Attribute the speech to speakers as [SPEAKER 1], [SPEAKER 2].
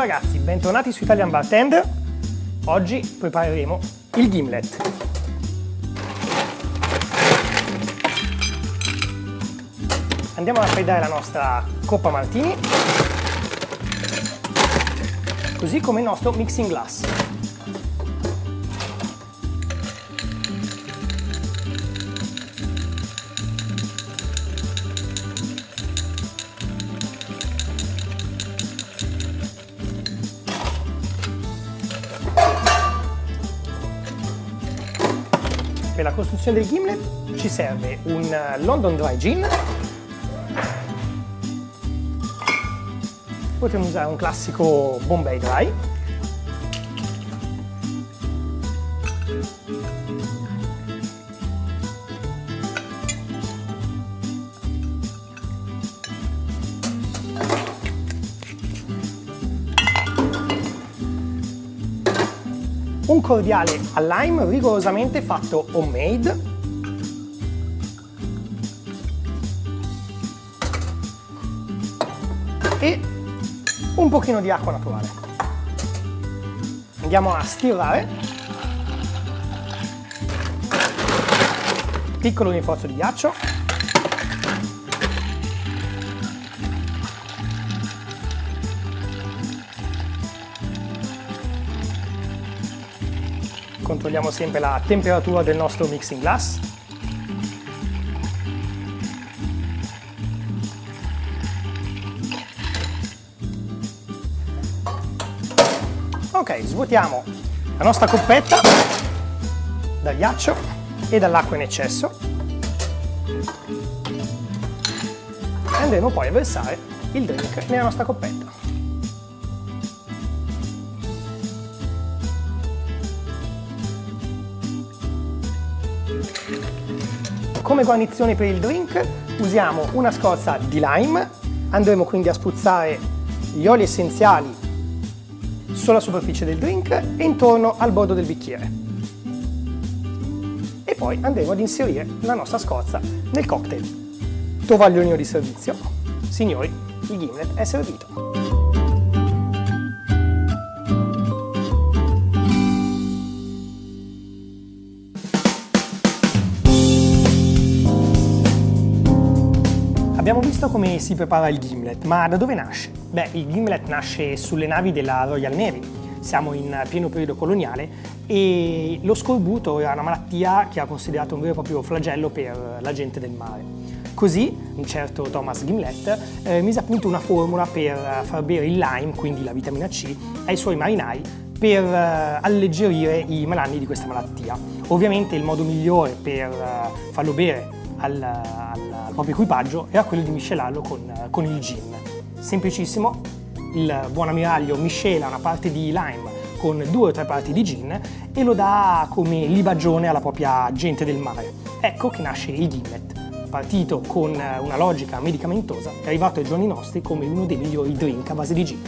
[SPEAKER 1] ragazzi, bentornati su Italian Bartender. Oggi prepareremo il gimlet. Andiamo a raffreddare la nostra coppa martini, così come il nostro mixing glass. Per la costruzione del gimlet ci serve un London Dry Gin. Potremmo usare un classico Bombay Dry. Un cordiale al lime rigorosamente fatto homemade. E un pochino di acqua naturale. Andiamo a stirare. Piccolo rinforzo di ghiaccio. Controlliamo sempre la temperatura del nostro mixing glass. Ok, svuotiamo la nostra coppetta dal ghiaccio e dall'acqua in eccesso e andremo poi a versare il drink nella nostra coppetta. Come guarnizione per il drink usiamo una scorza di lime, andremo quindi a spruzzare gli oli essenziali sulla superficie del drink e intorno al bordo del bicchiere. E poi andremo ad inserire la nostra scorza nel cocktail. Tovagliolino di servizio. Signori, il gimlet è servito. Abbiamo visto come si prepara il gimlet, ma da dove nasce? Beh, il gimlet nasce sulle navi della Royal Navy. Siamo in pieno periodo coloniale e lo scorbuto era una malattia che era considerato un vero e proprio flagello per la gente del mare. Così un certo Thomas Gimlet mise appunto una formula per far bere il lime, quindi la vitamina C, ai suoi marinai per alleggerire i malanni di questa malattia. Ovviamente il modo migliore per farlo bere al proprio equipaggio era quello di miscelarlo con il gin. Semplicissimo, il buon ammiraglio miscela una parte di lime con 2 o 3 parti di gin e lo dà come libagione alla propria gente del mare. Ecco che nasce il gimlet, partito con una logica medicamentosa, è arrivato ai giorni nostri come uno dei migliori drink a base di gin.